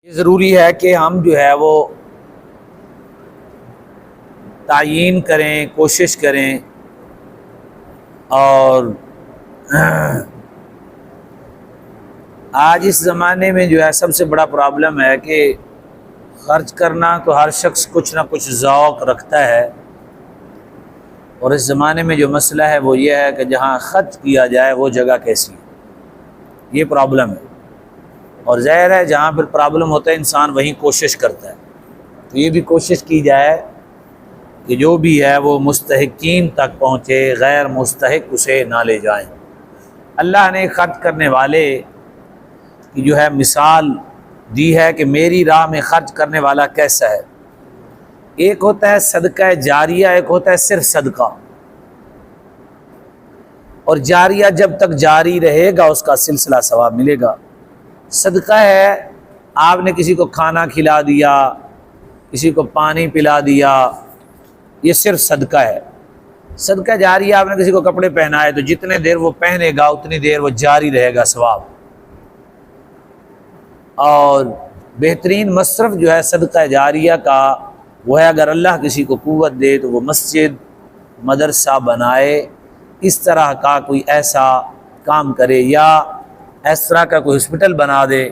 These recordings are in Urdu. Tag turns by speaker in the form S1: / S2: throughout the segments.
S1: یہ ضروری ہے کہ ہم جو ہے وہ تعیین کریں، کوشش کریں، اور آج اس زمانے میں جو ہے سب سے بڑا پرابلم ہے کہ خرچ کرنا تو ہر شخص کچھ نہ کچھ ذوق رکھتا ہے، اور اس زمانے میں جو مسئلہ ہے وہ یہ ہے کہ جہاں خرچ کیا جائے وہ جگہ کیسی ہے، یہ پرابلم ہے۔ اور ظاہر ہے جہاں پھر پرابلم ہوتا ہے انسان وہیں کوشش کرتا ہے، تو یہ بھی کوشش کی جائے کہ جو بھی ہے وہ مستحقین تک پہنچے، غیر مستحق اسے نہ لے جائیں۔ اللہ نے خرچ کرنے والے کی جو ہے مثال دی ہے کہ میری راہ میں خرچ کرنے والا کیسا ہے۔ ایک ہوتا ہے صدقہ جاریہ، ایک ہوتا ہے صرف صدقہ، اور جاریہ جب تک جاری رہے گا اس کا سلسلہ ثواب ملے گا۔ صدقہ ہے آپ نے کسی کو کھانا کھلا دیا، کسی کو پانی پلا دیا، یہ صرف صدقہ ہے۔ صدقہ جاریہ آپ نے کسی کو کپڑے پہنائے تو جتنے دیر وہ پہنے گا اتنی دیر وہ جاری رہے گا ثواب۔ اور بہترین مصرف جو ہے صدقہ جاریہ کا وہ ہے اگر اللہ کسی کو قوت دے تو وہ مسجد، مدرسہ بنائے، اس طرح کا کوئی ایسا کام کرے، یا اس طرح کا کوئی ہاسپٹل بنا دے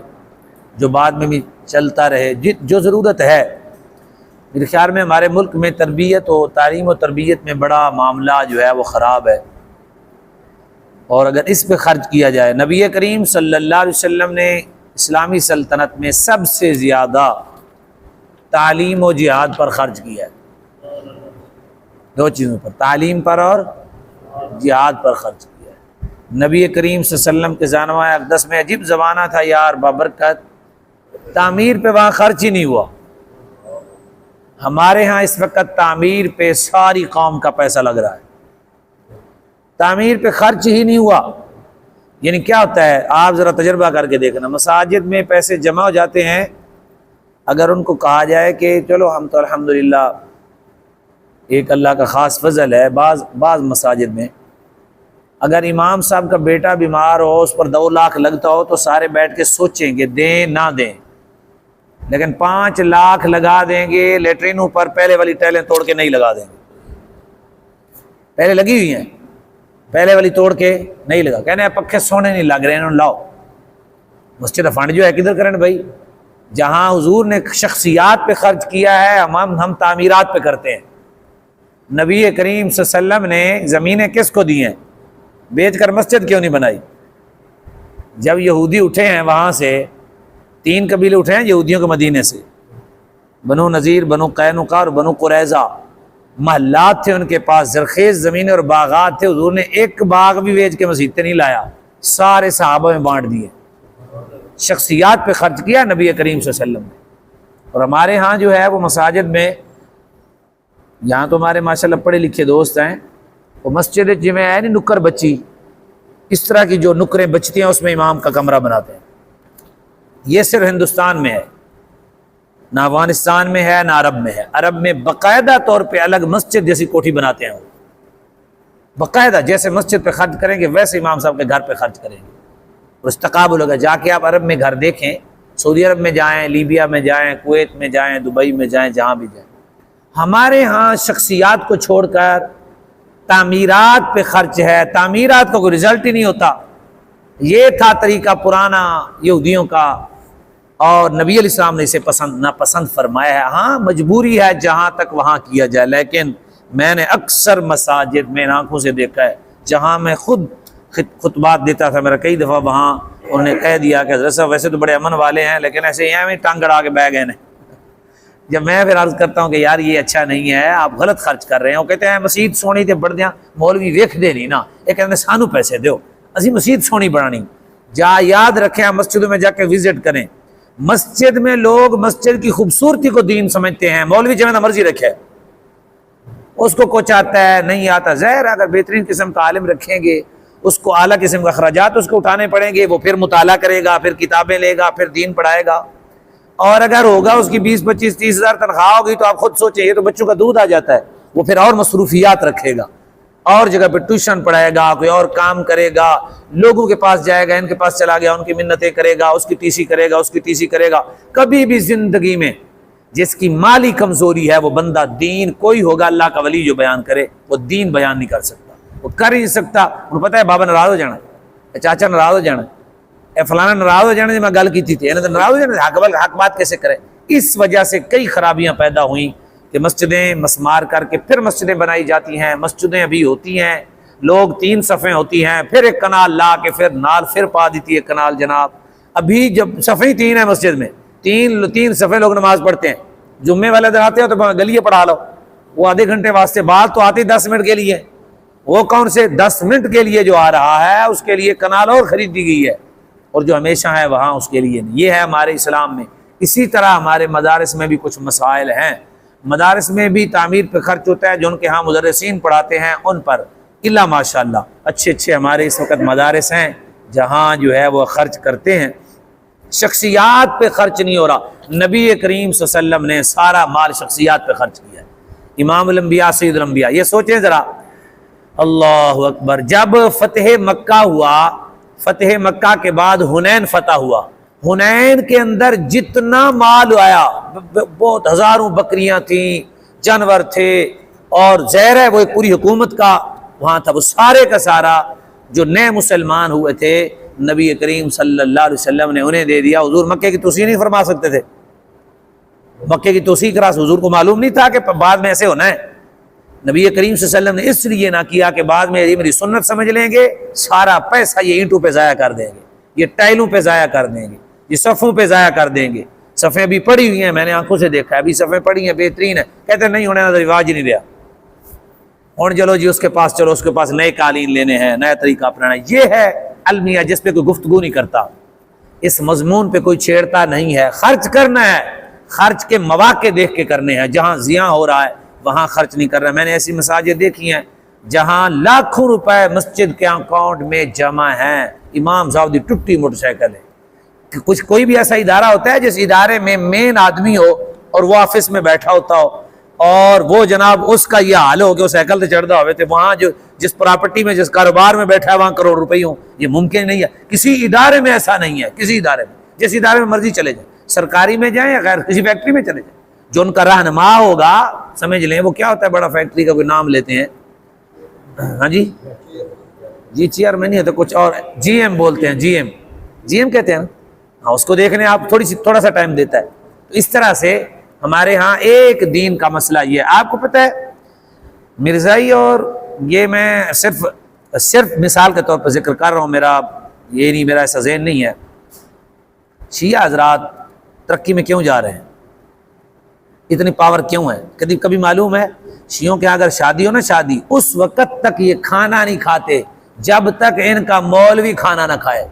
S1: جو بعد میں بھی چلتا رہے، جو ضرورت ہے۔ میرے خیال میں ہمارے ملک میں تربیت و تعلیم و تربیت میں بڑا معاملہ جو ہے وہ خراب ہے، اور اگر اس پہ خرچ کیا جائے، نبی کریم صلی اللہ علیہ وسلم نے اسلامی سلطنت میں سب سے زیادہ تعلیم و جہاد پر خرچ کیا ہے، دو چیزوں پر، تعلیم پر اور جہاد پر خرچ کیا ہے۔ نبی کریم صلی اللہ علیہ وسلم کے زانوہ اقدس میں عجیب زمانہ تھا یار بابرکت، تعمیر پہ وہاں خرچ ہی نہیں ہوا۔ ہمارے ہاں اس وقت تعمیر پہ ساری قوم کا پیسہ لگ رہا ہے، تعمیر پہ خرچ ہی نہیں ہوا۔ یعنی کیا ہوتا ہے آپ ذرا تجربہ کر کے دیکھنا، مساجد میں پیسے جمع ہو جاتے ہیں، اگر ان کو کہا جائے کہ چلو ہم تو الحمدللہ ایک اللہ کا خاص فضل ہے، بعض مساجد میں اگر امام صاحب کا بیٹا بیمار ہو اس پر 2 لاکھ لگتا ہو تو سارے بیٹھ کے سوچیں گے دیں نہ دیں، لیکن 5 لاکھ لگا دیں گے لیٹرینوں پر، پہلے والی ٹائلیں توڑ کے نہیں لگا دیں گے، پہلے لگی ہوئی ہیں پہلے والی توڑ کے نہیں لگا، کہنے ہیں پکھے سونے نہیں لگ رہے ہیں، انہوں لاؤ۔ مسجد فنڈ جو ہے کدھر کریں بھائی؟ جہاں حضور نے شخصیات پہ خرچ کیا ہے ہم تعمیرات پہ کرتے ہیں۔ نبی کریم صلی اللہ علیہ وسلم نے زمینیں کس کو دی ہیں؟ بیچ کر مسجد کیوں نہیں بنائی؟ جب یہودی اٹھے ہیں وہاں سے، 3 قبیلے اٹھے ہیں یہودیوں کے مدینے سے، بنو نذیر، بنو قینقاع اور بنو قریظہ، محلات تھے ان کے پاس، زرخیز زمینیں اور باغات تھے، حضور نے ایک باغ بھی بیچ کے مسجد پہ نہیں لایا، سارے صحابہ میں بانٹ دیے۔ شخصیات پہ خرچ کیا نبی کریم صلی اللہ علیہ وسلم نے۔ اور ہمارے ہاں جو ہے وہ مساجد میں، یہاں تو ہمارے ماشاءاللہ پڑھے لکھے دوست ہیں، وہ مسجد جی میں ہے نہیں نکر بچی، اس طرح کی جو نکریں بچتی ہیں اس میں امام کا کمرہ بناتے ہیں۔ یہ صرف ہندوستان میں ہے، نہ افغانستان میں ہے نہ عرب میں ہے۔ عرب میں باقاعدہ طور پہ الگ مسجد جیسی کوٹھی بناتے ہیں، وہ باقاعدہ جیسے مسجد پہ خرچ کریں گے ویسے امام صاحب کے گھر پہ خرچ کریں گے، اور استقابل ہوگا۔ جا کے آپ عرب میں گھر دیکھیں، سعودی عرب میں جائیں، لیبیا میں جائیں، کویت میں جائیں، دبئی میں جائیں، جہاں بھی جائیں۔ ہمارے ہاں شخصیات کو چھوڑ کر تعمیرات پہ خرچ ہے، تعمیرات کا کوئی رزلٹ ہی نہیں ہوتا۔ یہ تھا طریقہ پرانا یہودیوں کا، اور نبی علیہ السلام نے اسے ناپسند فرمایا ہے۔ ہاں مجبوری ہے جہاں تک وہاں کیا جائے، لیکن میں نے اکثر مساجد میں آنکھوں سے دیکھا ہے، جہاں میں خود خطبات دیتا تھا، میرا کئی دفعہ وہاں انہوں نے کہہ دیا کہ حضرت صاحب ویسے تو بڑے امن والے ہیں لیکن ایسے ہی میں ٹانگ گڑا کے بہ گئے ہیں۔ جب میں پھر عرض کرتا ہوں کہ یار یہ اچھا نہیں ہے، آپ غلط خرچ کر رہے ہیں، وہ کہتے ہیں مسجد سونی تے بڑھ دیاں مولوی ویکھ دے نہیں نا، یہ کہتے ہیں سانو پیسے دیو، اسی مسجد سونی بڑھانی۔ جا یاد رکھیں، مسجدوں میں جا کے وزٹ کریں، مسجد میں لوگ مسجد کی خوبصورتی کو دین سمجھتے ہیں، مولوی جہاں مرضی رکھے، اس کو کچھ آتا ہے نہیں آتا۔ ظاہر اگر بہترین قسم کا عالم رکھیں گے، اس کو اعلیٰ قسم کا اخراجات اس کو اٹھانے پڑیں گے، وہ پھر مطالعہ کرے گا، پھر کتابیں لے گا، پھر دین پڑھائے گا۔ اور اگر ہوگا اس کی 20 25 30 ہزار تنخواہ ہوگی تو آپ خود سوچیں، یہ تو بچوں کا دودھ آ جاتا ہے، وہ پھر اور مصروفیات رکھے گا۔ اور جگہ پہ ٹیوشن پڑھائے گا، کوئی اور کام کرے گا، لوگوں کے پاس جائے گا، ان کے پاس چلا گیا، ان کی منتیں کرے گا، اس کی ٹیسی کرے گا، اس کی ٹیسی کرے گا۔ کبھی بھی زندگی میں جس کی مالی کمزوری ہے وہ بندہ دین، کوئی ہوگا اللہ کا ولی جو بیان کرے، وہ دین بیان نہیں کر سکتا، وہ کر ہی نہیں سکتا۔ انہوں پتہ ہے بابا ناراض ہو جانا، چاچا ناراض ہو جانا، فلانا ناراض ہو جانا جی میں گل کی تھی انہیں تو ناراض ہو جانا، حق بات کیسے کرے۔ اس وجہ سے کئی خرابیاں پیدا ہوئیں کہ مسجدیں مسمار کر کے پھر مسجدیں بنائی جاتی ہیں، مسجدیں ابھی ہوتی ہیں، لوگ 3 صفیں ہوتی ہیں، پھر ایک کنال لا کے پھر نال پھر پا دیتی ہے کنال جناب۔ ابھی جب صفیں 3 ہیں مسجد میں، 3 صفیں لوگ نماز پڑھتے ہیں، جمعے والے دن آتے ہیں تو گلیے پڑھا لو، وہ آدھے گھنٹے واسطے، بعد تو آتے 10 منٹ کے لیے، وہ کون سے 10 منٹ کے لیے جو آ رہا ہے اس کے لیے کنال اور خرید دی گئی ہے، اور جو ہمیشہ ہے وہاں اس کے لیے نہیں۔ یہ ہے ہمارے اسلام میں۔ اسی طرح ہمارے مدارس میں بھی کچھ مسائل ہیں، مدارس میں بھی تعمیر پہ خرچ ہوتا ہے، جو ان کے ہاں مدرسین پڑھاتے ہیں ان پر، اللہ ماشاءاللہ اچھے ہمارے اس وقت مدارس ہیں جہاں جو ہے وہ خرچ کرتے ہیں، شخصیات پہ خرچ نہیں ہو رہا۔ نبی کریم صلی اللہ علیہ وسلم نے سارا مال شخصیات پہ خرچ کیا ہے، امام الانبیاء سید الانبیاء۔ یہ سوچیں ذرا، اللہ اکبر، جب فتح مکہ ہوا، فتح مکہ کے بعد حنین فتح ہوا، حنین کے اندر جتنا مال آیا، بہت ہزاروں بکریاں تھیں، جانور تھے، اور زہر ہے وہ ایک پوری حکومت کا وہاں تھا، وہ سارے کا سارا جو نئے مسلمان ہوئے تھے نبی کریم صلی اللہ علیہ وسلم نے انہیں دے دیا۔ حضور مکے کی توسیع نہیں فرما سکتے تھے، مکے کی توسیع کرا، حضور کو معلوم نہیں تھا کہ بعد میں ایسے ہونا ہے۔ نبی کریم صلی اللہ علیہ وسلم نے اس لیے نہ کیا کہ بعد میں یہ میری سنت سمجھ لیں گے، سارا پیسہ یہ اینٹوں پہ ضائع کر دیں گے، یہ ٹائلوں پہ ضائع کر دیں گے، یہ صفوں پہ ضائع کر دیں گے۔ صفیں ابھی پڑی ہوئی ہیں، میں نے آنکھوں سے دیکھا ہے، ابھی صفیں پڑی ہیں، بہترین ہے، کہتے ہیں نہیں ہونے کا رواج ہی نہیں رہا، اور چلو جی اس کے پاس، چلو اس کے پاس نئے قالین لینے ہیں، نیا طریقہ اپنانا ہے۔ یہ ہے المیہ جس پہ کوئی گفتگو نہیں کرتا، اس مضمون پہ کوئی چھیڑتا نہیں ہے۔ خرچ کرنا ہے، خرچ کے مواقع دیکھ کے کرنے ہیں، جہاں زیاں ہو رہا ہے وہاں خرچ نہیں کر رہا۔ میں نے ایسی مساجد دیکھی ہیں جہاں لاکھوں روپے مسجد کے اکاؤنٹ میں جمع ہیں، امام صاحب دی ٹوٹی موٹر سائیکل ہے۔ کچھ کوئی بھی ایسا ادارہ ہوتا ہے جس ادارے میں مین آدمی ہو اور وہ آفس میں بیٹھا ہوتا ہو، اور وہ جناب اس کا یہ حال ہو کہ وہ سائیکل سے چڑھتا ہوئے تھے، وہاں جو جس پراپرٹی میں جس کاروبار میں بیٹھا ہے وہاں کروڑ روپے ہوں، یہ ممکن نہیں ہے۔ کسی ادارے میں ایسا نہیں ہے، کسی ادارے میں، جس ادارے میں مرضی چلے جائیں، سرکاری میں جائیں یا غیر، کسی فیکٹری میں چلے جائیں، جو ان کا رہنما ہوگا، سمجھ لیں وہ کیا ہوتا ہے، بڑا فیکٹری کا کوئی نام لیتے ہیں، ہاں جی چیئرمین نہیں ہوتا، کچھ اور جی ایم بولتے ہیں، جی ایم کہتے ہیں نا، ہاں اس کو دیکھنے آپ تھوڑا سا ٹائم دیتا ہے۔ تو اس طرح سے ہمارے ہاں ایک دین کا مسئلہ یہ ہے۔ آپ کو پتہ ہے مرزائی، اور یہ میں صرف مثال کے طور پر ذکر کر رہا ہوں، میرا ایسا ذہن نہیں ہے، شیعہ حضرات ترقی میں کیوں جا رہے ہیں، اتنی پاور کیوں ہے؟ کبھی معلوم ہے شیعوں کے اگر شادی ہو نا، شادی اس وقت تک یہ کھانا نہیں کھاتے جب تک ان کا مولوی کھانا نہ کھائے۔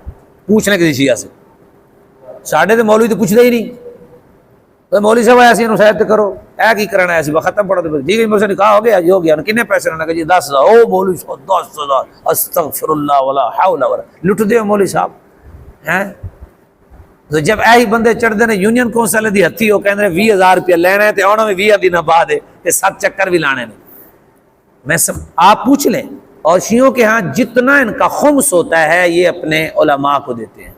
S1: پوچھنے کسی شیعہ سے، ساڑھے تو مولوی تو پوچھتے ہی نہیں، تو مولوی صاحب ایسی نصیحت کرو، اے کی کرنا ایسی ختم پڑا تو ٹھیک ہے، مجھ سے نکاح ہو گیا، یہ ہو گیا، کتنے پیسے رہنا کہ جی 10,000، او مولوی صاحب 10,000، استغفر اللہ ولا حول ولا، لٹ دے مولوی صاحب ہیں۔ تو جب ایہی بندے چڑھتے ہیں یونین کونسل دی ہتھی ہو کہندے 20,000 روپیہ لینا ہے تے آنا میں 20 دن بعد ہے تے 7 چکر بھی لانے نے، میں آپ پوچھ لیں۔ اور شیعوں کے ہاں جتنا ان کا خمس ہوتا ہے یہ اپنے علماء کو دیتے ہیں،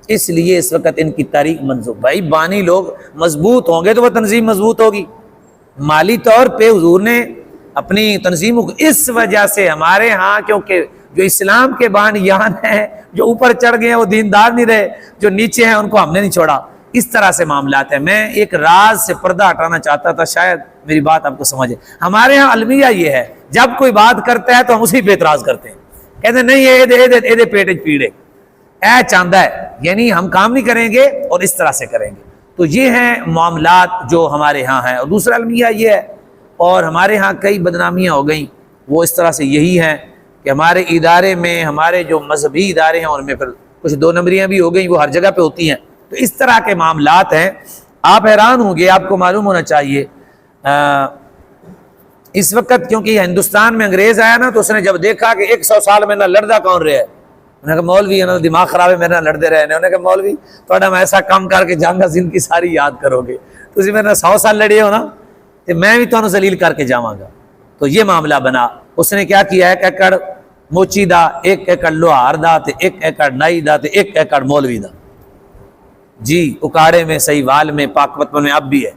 S1: اس لیے اس وقت ان کی تاریخ منظور۔ بھائی بانی لوگ مضبوط ہوں گے تو وہ تنظیم مضبوط ہوگی، مالی طور پہ حضور نے اپنی تنظیم، اس وجہ سے ہمارے ہاں کیونکہ جو اسلام کے بانیان ہیں، جو اوپر چڑھ گئے ہیں وہ دیندار نہیں رہے، جو نیچے ہیں ان کو ہم نے نہیں چھوڑا، اس طرح سے معاملات ہیں۔ میں ایک راز سے پردہ ہٹانا چاہتا تھا، شاید میری بات آپ کو سمجھے۔ ہمارے ہاں المیہ یہ ہے، جب کوئی بات کرتا ہے تو ہم اسی پہ اعتراض کرتے ہیں، کہتے ہیں نہیں یہ پیٹ پیڑے اے چاندہ ہے، یعنی ہم کام نہیں کریں گے اور اس طرح سے کریں گے۔ تو یہ ہیں معاملات جو ہمارے ہاں ہیں۔ اور دوسرا المیہ یہ ہے، اور ہمارے ہاں کئی بدنامیاں ہو گئیں، وہ اس طرح سے یہی ہیں کہ ہمارے ادارے میں، ہمارے جو مذہبی ادارے ہیں ان میں پھر کچھ 2 نمبریاں بھی ہو گئیں، وہ ہر جگہ پہ ہوتی ہیں۔ تو اس طرح کے معاملات ہیں، آپ حیران ہوں گے، آپ کو معلوم ہونا چاہیے اس وقت، کیونکہ ہندوستان میں انگریز آیا نا، تو اس نے جب دیکھا کہ 100 سال میں نہ لڑدا کون رہے ہے، انہوں نے کہا مولوی انہوں نے دماغ خراب ہے میرے نہ لڑتے رہے، انہوں نے کہا مولوی تھوڑا میں ایسا کام کر کے جاؤں گا زندگی ساری یاد کرو گے، تسی میرے نہ 100 سال لڑے ہو نا، تو میں بھی تمہیں ذلیل کر کے جاواں گا۔ تو یہ معاملہ بنا۔ اس نے کیا کیا، 1 ایکڑ موچی دا، 1 ایکڑ لوہار دا، 1 ایکڑ نائی دا، 1 ایکڑ مولوی دا، جی اکاڑے میں صحیح وال میں پاک پتمن میں اب بھی ہے۔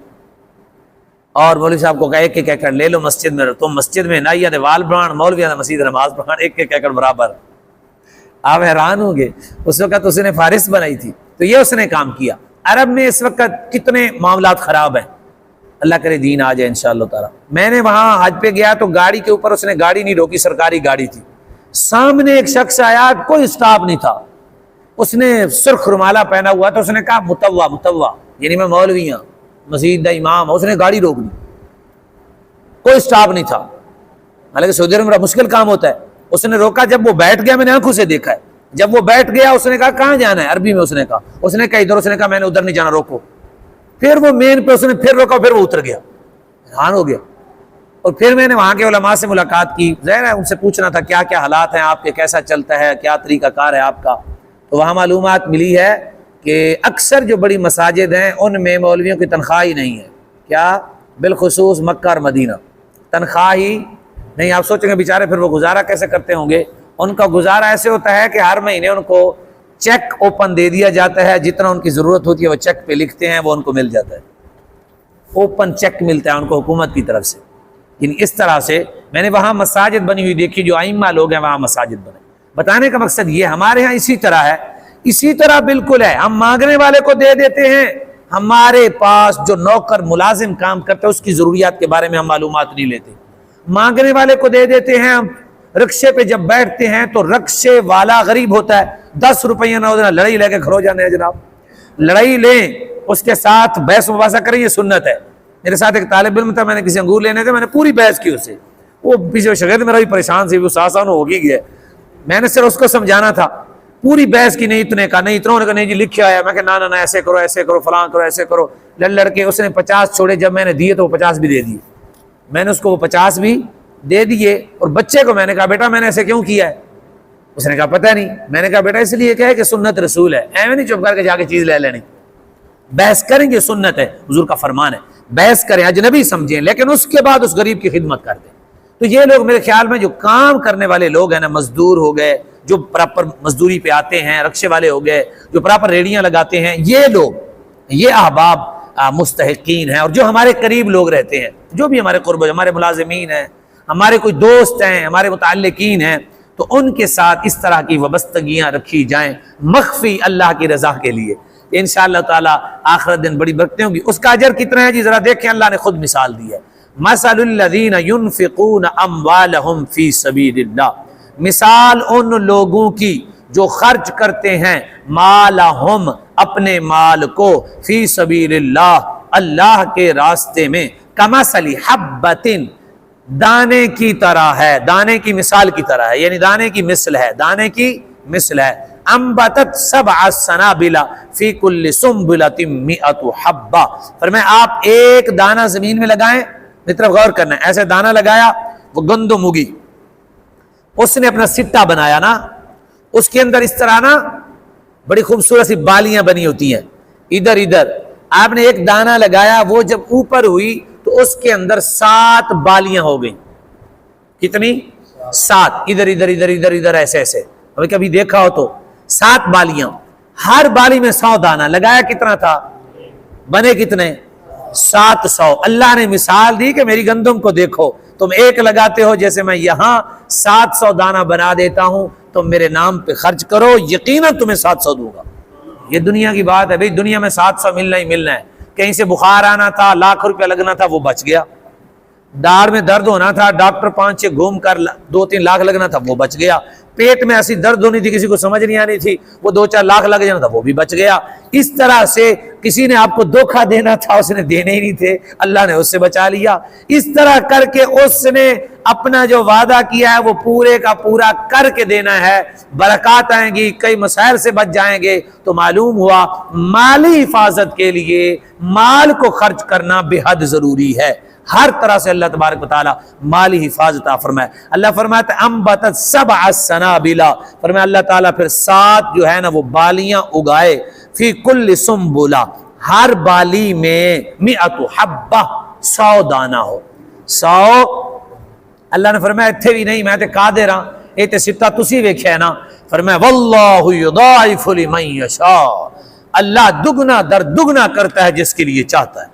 S1: اور مولوی صاحب کو کہا 1 ایکڑ لے لو مسجد میں، تم مسجد میں نائیہ دے وال بڑھان، مولویہ دے مسجد نماز پڑھان، 1 ایکڑ برابر۔ آپ حیران ہوں گے، اس وقت اس نے فارس بنائی تھی، تو یہ اس نے کام کیا۔ عرب میں اس وقت کتنے معاملات خراب ہیں، اللہ کرے دین آ جائے انشاءاللہ تعالی۔ میں نے وہاں حج پہ گیا تو گاڑی کے اوپر اس نے گاڑی نہیں روکی، سرکاری گاڑی تھی، سامنے ایک شخص آیا، کوئی سٹاپ نہیں تھا، اس نے سرخ رومالہ پہنا ہوا تھا، اس نے کہا متوا یعنی میں مولوی ہوں، مسجد دا امام، اس نے گاڑی روک دی، کوئی سٹاپ نہیں تھا، حالانکہ سعودی عرب میں مشکل کام ہوتا ہے۔ اس نے روکا، جب وہ بیٹھ گیا میں نے آنکھوں سے دیکھا ہے، جب وہ بیٹھ گیا اس نے کہا کہاں جانا ہے، عربی میں اس نے کہا ادھر، اس نے کہا میں نے ادھر نہیں جانا، روکو۔ پھر وہ مین پہ اس نے پھر روکا، پھر وہ اتر گیا، حیران ہو گیا۔ اور پھر میں نے وہاں کے علماء سے ملاقات کی، ظاہر ہے ان سے پوچھنا تھا کیا کیا حالات ہیں آپ کے، کیسا چلتا ہے، کیا طریقہ کار ہے آپ کا۔ تو وہاں معلومات ملی ہے کہ اکثر جو بڑی مساجد ہیں ان میں مولویوں کی تنخواہ ہی نہیں ہے، کیا بالخصوص مکہ اور مدینہ، تنخواہ ہی نہیں۔ آپ سوچیں گے بیچارے پھر وہ گزارا کیسے کرتے ہوں گے؟ ان کا گزارا ایسے ہوتا ہے کہ ہر مہینے ان کو چیک اوپن دے دیا جاتا ہے، جتنا ان کی ضرورت ہوتی ہے وہ چیک پہ لکھتے ہیں، وہ ان کو مل جاتا ہے، اوپن چیک ملتا ہے ان کو حکومت کی طرف سے۔ یعنی اس طرح سے میں نے وہاں مساجد بنی ہوئی دیکھی، جو ائمہ لوگ ہیں وہاں مساجد بنے۔ بتانے کا مقصد یہ ہمارے ہاں اسی طرح ہے، اسی طرح بالکل ہے، ہم مانگنے والے کو دے دیتے ہیں، ہمارے پاس جو نوکر ملازم کام کرتا ہے اس کی ضروریات کے بارے میں ہم معلومات نہیں لیتے، مانگنے والے کو دے دیتے ہیں۔ ہم رکشے پہ جب بیٹھتے ہیں تو رکشے والا غریب ہوتا ہے، 10 روپیہ نہ ہونا، لڑائی لے کے کھڑو جانے ہیں جناب، لڑائی لیں، اس کے ساتھ بحث مباحثہ کریں، یہ سنت ہے۔ میرے ساتھ ایک طالب علم تھا، میں نے کسی انگور لینے تھے، میں نے پوری بحث کی اس سے، وہ پیچھے شاگرد میرا بھی پریشان سی، وہ آسان ہو گیا، میں نے صرف اس کو سمجھانا تھا، پوری بحث کی، نہیں اتنے کا نہیں، اتنا کا نہیں جی لکھا ہے، میں کہ نا ایسے کرو فلاں کرو، ایسے کرو، لڑ کے اس نے 50 چھوڑے، جب میں نے دیے تو وہ 50 بھی دے دیے، میں نے اس کو وہ 50 بھی دے دیے۔ اور بچے کو میں نے کہا بیٹا میں نے ایسے کیوں کیا ہے؟ اس نے کہا پتہ نہیں، میں نے کہا بیٹا اس لیے کہ سنت رسول ہے، ایویں نہیں چپ کر کے جا کے چیز لے لینی، بحث کریں گے، سنت ہے، حضور کا فرمان ہے، بحث کریں، اجنبی سمجھیں، لیکن اس کے بعد اس غریب کی خدمت کر دیں۔ تو یہ لوگ میرے خیال میں جو کام کرنے والے لوگ ہیں نا، مزدور ہو گئے جو پراپر مزدوری پہ آتے ہیں، رکشے والے ہو گئے جو پراپر ریڑیاں لگاتے ہیں، یہ لوگ، یہ احباب مستحقین ہیں۔ اور جو ہمارے قریب لوگ رہتے ہیں، جو بھی ہمارے قرب، ہمارے ملازمین ہیں، ہمارے کوئی دوست ہیں، ہمارے متعلقین ہیں، تو ان کے ساتھ اس طرح کی وابستگیاں رکھی جائیں مخفی اللہ کی رضا کے لیے، انشاءاللہ تعالی آخرت دن بڑی برکتیں ہوں گی۔ اس کا اجر کتنا ہے جی ذرا دیکھیں، اللہ نے خود مثال دی ہے، مثل الذین ينفقون اموالهم فی سبیل اللہ، مثال ان لوگوں کی جو خرچ کرتے ہیں مالہم اپنے مال کو، فی سبیل اللہ اللہ کے راستے میں، کمثل حبۃ دانے کی طرح ہے، دانے کی مثال کی طرح ہے، یعنی دانے کی مثل ہے، دانے کی مثل ہے، انبتت 7 سنابل فی کل سنبلۃ 100 حبہ، فرمایا آپ ایک دانہ زمین میں لگائیں، میری طرف غور کرنا ہے، ایسے دانہ لگایا، وہ گندم اگی، اس نے اپنا سٹا بنایا نا، اس کے اندر اس طرح نا بڑی خوبصورت سی بالیاں بنی ہوتی ہیں، ادھر ادھر آپ نے ایک دانہ لگایا، وہ جب اوپر ہوئی تو اس کے اندر 7 بالیاں ہو گئیں، کتنی؟ 7، ادھر ادھر ادھر ادھر ادھر ایسے ایسے، ابھی کبھی دیکھا ہو تو 7 بالیاں، ہر بالی میں 100 دانہ، لگایا کتنا تھا؟ بنے کتنے؟ 700۔ اللہ نے مثال دی کہ میری گندم کو دیکھو، تم ایک لگاتے ہو، جیسے میں یہاں 700 دانہ بنا دیتا ہوں، تم میرے نام پہ خرچ کرو، یقیناً تمہیں 700 دوں گا۔ یہ دنیا کی بات ہے بھئی، دنیا میں 700 ملنا ہی ملنا ہے۔ کہیں سے بخار آنا تھا، لاکھ روپیہ لگنا تھا، وہ بچ گیا۔ داڑھ میں درد ہونا تھا، ڈاکٹر 5-6 گھوم کر 2-3 لاکھ لگنا تھا، وہ بچ گیا۔ پیٹ میں ایسی درد ہونی تھی، کسی کو سمجھ نہیں آنی تھی، وہ 2-4 لاکھ لگ جانا تھا، وہ بھی بچ گیا۔ اس طرح سے کسی نے آپ کو دھوکہ دینا تھا، اس نے دینے ہی نہیں تھے، اللہ نے اس سے بچا لیا۔ اس طرح کر کے اس نے اپنا جو وعدہ کیا ہے وہ پورے کا پورا کر کے دینا ہے، برکات آئیں گی، کئی مسائل سے بچ جائیں گے۔ تو معلوم ہوا مالی حفاظت کے لیے مال کو خرچ کرنا بے حد ضروری ہے، ہر طرح سے اللہ تبارک و تعالی مالی حفاظت فرمائے۔ اللہ فرماتا ہے انبتت 7 سنابل، فرمایا اللہ تعالیٰ پھر 7 جو ہے نا وہ بالیاں اگائے، فی کل سنبلہ ہر بالی میں 100 حبہ 100 دانہ ہو۔ 100 اللہ نے فرمایا اتھے بھی نہیں، میں تے قادر ہاں، اے تے ستا تسی ویکھیا ہے نا، فرمایا واللہ یضاعف لمن یشاء، اللہ دگنا در دگنا کرتا ہے جس کے لیے چاہتا ہے،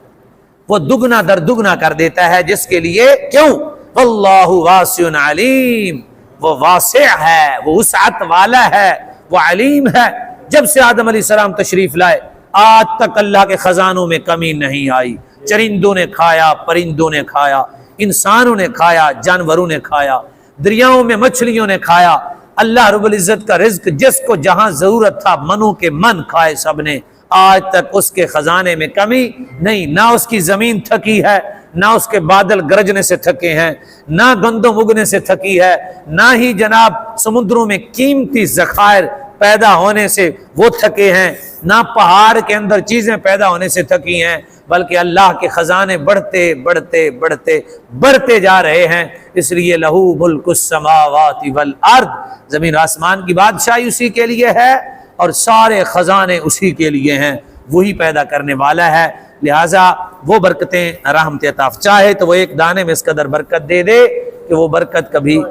S1: وہ دگنا در دگنا کر دیتا ہے جس کے لیے، کیوں؟ واللہ واسع علیم، وہ واسع ہے، وہ وسعت والا ہے، وہ علیم ہے۔ جب سے آدم علیہ السلام تشریف لائے آج تک اللہ کے خزانوں میں کمی نہیں آئی، چرندوں نے کھایا، پرندوں نے کھایا، انسانوں نے کھایا، جانوروں نے کھایا، دریاؤں میں مچھلیوں نے کھایا، اللہ رب العزت کا رزق جس کو جہاں ضرورت تھا منو کے من کھائے سب نے، آج تک اس کے خزانے میں کمی نہیں، نہ اس کی زمین تھکی ہے، نہ اس کے بادل گرجنے سے تھکے ہیں، نہ گندم اگنے سے تھکی ہے، نہ ہی جناب سمندروں میں قیمتی ذخائر پیدا ہونے سے وہ تھکے ہیں، نہ پہاڑ کے اندر چیزیں پیدا ہونے سے تھکی ہیں، بلکہ اللہ کے خزانے بڑھتے بڑھتے بڑھتے بڑھتے جا رہے ہیں۔ اس لیے لہو ملک السماوات والارض، زمین آسمان کی بادشاہی اسی کے لیے ہے اور سارے خزانے اسی کے لیے ہیں، وہی پیدا کرنے والا ہے۔ لہٰذا وہ برکتیں رحمت عطا، چاہے تو وہ ایک دانے میں اس قدر برکت دے دے کہ وہ برکت کبھی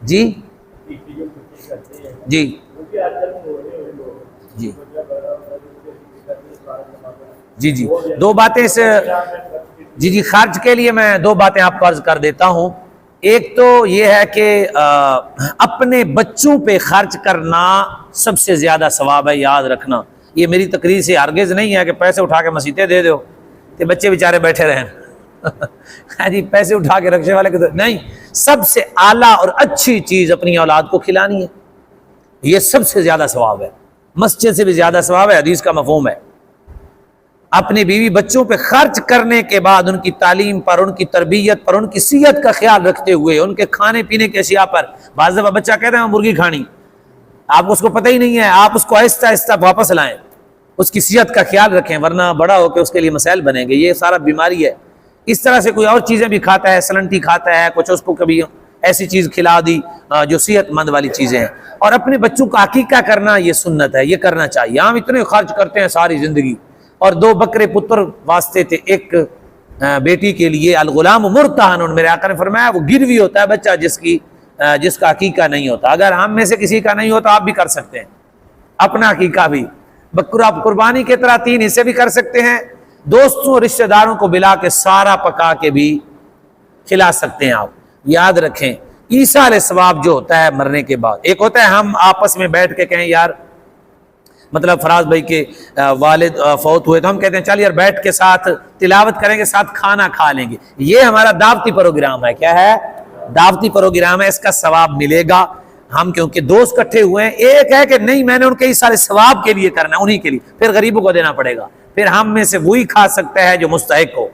S1: جی جی جی جی جی دو باتیں اس جی خرچ کے لیے میں دو باتیں آپ کو عرض کر دیتا ہوں۔ ایک تو یہ ہے کہ اپنے بچوں پہ خرچ کرنا سب سے زیادہ ثواب ہے، یاد رکھنا۔ یہ میری تقریر سے ہرگز نہیں ہے کہ پیسے اٹھا کے مسیحے دے دو کہ بچے بیچارے بیٹھے رہیں جی پیسے اٹھا کے رکشے والے کے نہیں، سب سے اعلیٰ اور اچھی چیز اپنی اولاد کو کھلانی ہے، یہ سب سے زیادہ ثواب ہے، مسجد سے بھی زیادہ ثواب ہے، حدیث کا مفہوم ہے۔ اپنے بیوی بچوں پہ خرچ کرنے کے بعد ان کی تعلیم پر، ان کی تربیت پر، ان کی صحت کا خیال رکھتے ہوئے، ان کے کھانے پینے کی اشیاء پر، بعض دفعہ بچہ کہتا ہے مرغی کھانی، آپ اس کو پتہ ہی نہیں ہے، آپ اس کو آہستہ آہستہ واپس لائیں، اس کی صحت کا خیال رکھیں، ورنہ بڑا ہو کے اس کے لیے مسائل بنیں گے، یہ سارا بیماری ہے۔ اس طرح سے کوئی اور چیزیں بھی کھاتا ہے، سلنٹی کھاتا ہے، کچھ اس کو کبھی ایسی چیز کھلا دی جو صحت مند والی چیزیں ہیں۔ اور اپنے بچوں کا عقیقہ کرنا یہ سنت ہے، یہ کرنا چاہیے۔ ہم اتنے خرچ کرتے ہیں ساری زندگی، اور 2 بکرے پتر واسطے تھے، ایک بیٹی کے لیے، الغلام مرتہن، میرے آقا نے فرمایا وہ گروی ہوتا ہے بچہ جس کا عقیقہ نہیں ہوتا۔ اگر ہم میں سے کسی کا نہیں ہوتا آپ بھی کر سکتے ہیں اپنا عقیقہ بھی، بکرا قربانی کی طرح 3 حصے بھی کر سکتے ہیں، دوستوں رشتہ داروں کو بلا کے سارا پکا کے بھی کھلا سکتے ہیں۔ آپ یاد رکھیں ایصال ثواب جو ہوتا ہے مرنے کے بعد، ایک ہوتا ہے ہم آپس میں بیٹھ کے کہیں یار، مطلب فراز بھائی کے والد فوت ہوئے تو ہم کہتے ہیں چل یار بیٹھ کے ساتھ تلاوت کریں گے، ساتھ کھانا کھا لیں گے، یہ ہمارا دعوتی پروگرام ہے۔ کیا ہے؟ دعوتی پروگرام ہے، اس کا ثواب ملے گا۔ ہم کیونکہ دوست کٹھے ہوئے ہیں، ایک ہے کہ نہیں میں نے ان کے سارے ثواب کے لیے کرنا ہے، انہی کے لیے، پھر غریبوں کو دینا پڑے گا، پھر ہم میں سے وہی کھا سکتا ہے جو مستحق ہو۔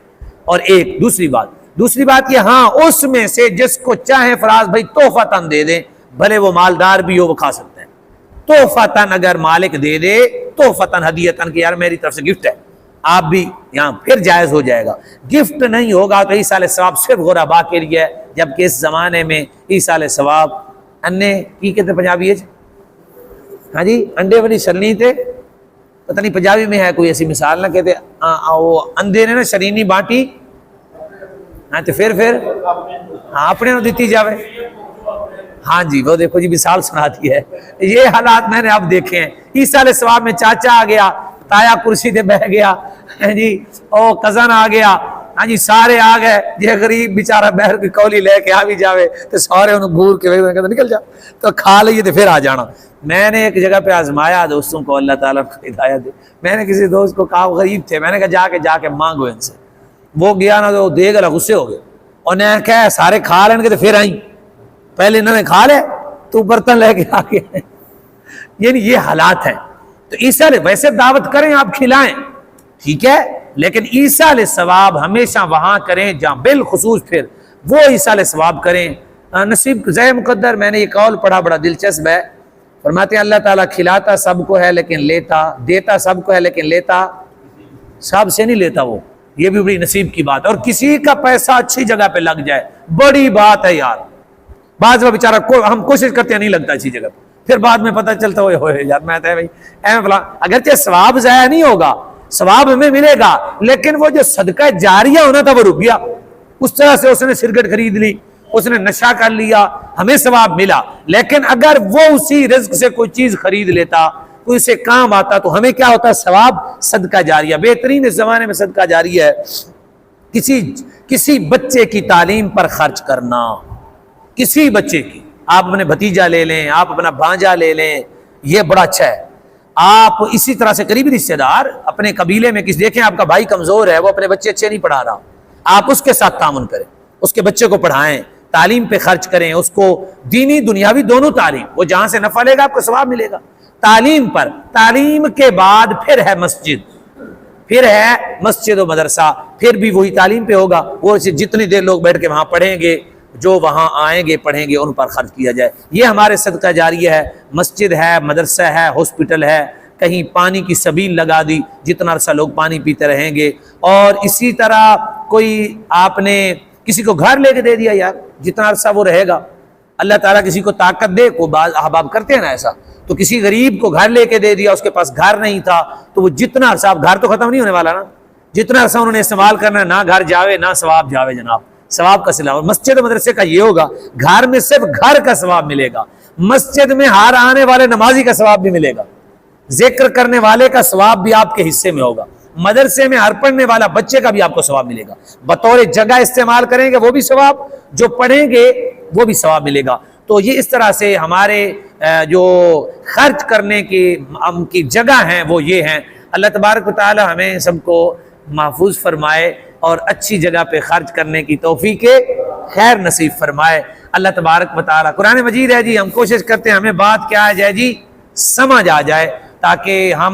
S1: اور ایک دوسری بات یہ، ہاں اس میں سے جس کو چاہے فراز بھائی تحفتاً دے دیں، بھلے وہ مالدار بھی ہو وہ کھا سکتا ہے، تحفتاً اگر مالک دے دے، تحفتاً ہدیتاً کہ یار میری طرف سے گفٹ ہے، آپ بھی یہاں پھر جائز ہو جائے گا۔ گفٹ نہیں ہوگا تو ایصال ثواب صرف غربا کے لیے ہے، جبکہ اس زمانے میں ایصال ثواب انے کی کہتے پنجابی ہے ہاں جی انڈے والی شرنی تھے، پتہ نہیں پنجابی میں ہے کوئی ایسی مثال نہ کہتے وہ اندے نے نا شرینی بانٹی، ہاں تو پھر ہاں اپنے نو دیتی جاوے، ہاں جی وہ دیکھو جی مثال سناتی ہے۔ یہ حالات میں نے اب دیکھے ہیں، ایصال ثواب میں چاچا آ گیا، تایا کرسی دے بہ گیا جی، او کزن آ گیا، ہاں جی سارے آ گئے جی، غریب بیچارہ بہر کی کولی لے کے آ بھی جاوے تو سارے انہوں گور کے کہتے نکل جا تو کھا لئیے تو پھر آ جانا۔ میں نے ایک جگہ پہ آزمایا دوستوں کو، اللہ تعالیٰ کو ہدایت دے، میں نے کسی دوست کو کہا، غریب تھے، میں نے کہا جا کے مانگو ان سے، وہ گیا نا تو دے گا غصے ہو گئے، اور نے کہا سارے کھا لیں گے تو پھر آئیں، پہلے انہوں نے کھا لے تو برتن لے کے آ گئے، یعنی یہ حالات ہیں۔ تو ایصال ویسے دعوت کریں آپ کھلائیں ٹھیک ہے، لیکن ایصال ثواب ہمیشہ وہاں کریں جہاں بالخصوص پھر وہ ایصال ثواب کریں۔ نصیب زہ مقدر، میں نے یہ قول پڑھا بڑا دلچسپ ہے، فرماتے ہیں اللہ تعالیٰ کھلاتا سب کو ہے لیکن لیتا، دیتا سب کو ہے لیکن لیتا سب سے نہیں لیتا وہ، یہ بھی بڑی نصیب کی بات ہے۔ اور کسی کا پیسہ اچھی جگہ پہ لگ جائے بڑی بات ہے یار، بعض وہ بیچارہ ہم کوشش کرتے ہیں نہیں لگتا اچھی جگہ پہ، پھر بعد میں پتہ چلتا ہوئے یار میں بھائی ایم فلاں، اگرچہ ثواب ضائع نہیں ہوگا، ثواب ہمیں ملے گا، لیکن وہ جو صدقہ جاریہ ہونا تھا وہ رک گیا، اس طرح سے اس نے سگریٹ خرید لی، اس نے نشہ کر لیا، ہمیں ثواب ملا۔ لیکن اگر وہ اسی رزق سے کوئی چیز خرید لیتا، کوئی اسے کام آتا، تو ہمیں کیا ہوتا ہے؟ ثواب صدقہ جاریہ۔ بہترین اس زمانے میں صدقہ جاریہ ہے کسی بچے کی تعلیم پر خرچ کرنا، کسی بچے کی، آپ اپنے بھتیجا لے لیں، آپ اپنا بھانجا لے لیں، یہ بڑا اچھا ہے۔ آپ اسی طرح سے قریبی رشتہ دار اپنے قبیلے میں کسی دیکھیں آپ کا بھائی کمزور ہے، وہ اپنے بچے اچھے نہیں پڑھا رہا، آپ اس کے ساتھ تعاون کریں، اس کے بچے کو پڑھائیں، تعلیم پہ خرچ کریں، اس کو دینی دنیاوی دونوں تعلیم، وہ جہاں سے نفع لے گا آپ کو ثواب ملے گا تعلیم پر۔ تعلیم کے بعد پھر ہے مسجد و مدرسہ، پھر بھی وہی تعلیم پہ ہوگا، وہ جتنی دیر لوگ بیٹھ کے وہاں پڑھیں گے، جو وہاں آئیں گے پڑھیں گے، ان پر خرچ کیا جائے۔ یہ ہمارے صدقہ جاریہ ہے، مسجد ہے، مدرسہ ہے، ہاسپٹل ہے، کہیں پانی کی سبیل لگا دی، جتنا عرصہ لوگ پانی پیتے رہیں گے۔ اور اسی طرح کوئی آپ نے کسی کو گھر لے کے دے دیا، یار جتنا عرصہ وہ رہے گا، اللہ تعالیٰ کسی کو طاقت دے، کو بعض احباب کرتے ہیں نا ایسا، تو کسی غریب کو گھر لے کے دے دیا، اس کے پاس گھر نہیں تھا، تو وہ جتنا عرصہ، اب گھر تو ختم نہیں ہونے والا نا، جتنا عرصہ انہوں نے استعمال کرنا، نہ گھر جاوے نہ ثواب جاوے جناب، ثواب کا سلسلہ۔ اور مسجد و مدرسے کا یہ ہوگا، گھر میں صرف گھر کا ثواب ملے گا، مسجد میں ہر آنے والے نمازی کا ثواب بھی ملے گا، ذکر کرنے والے کا ثواب بھی آپ کے حصے میں ہوگا، مدرسے میں ہر پڑھنے والا بچے کا بھی آپ کو ثواب ملے گا، بطور جگہ استعمال کریں گے وہ بھی ثواب، جو پڑھیں گے وہ بھی ثواب ملے گا۔ تو یہ اس طرح سے ہمارے جو خرچ کرنے کی جگہ ہیں وہ یہ ہیں۔ اللہ تبارک و تعالی ہمیں سب کو محفوظ فرمائے اور اچھی جگہ پہ خرچ کرنے کی توفیق خیر نصیب فرمائے۔ اللہ تبارک و تعالی، قرآن مجید ہے جی، ہم کوشش کرتے ہیں ہمیں بات کیا آ جائے جی، سمجھ آ جائے، تاکہ ہم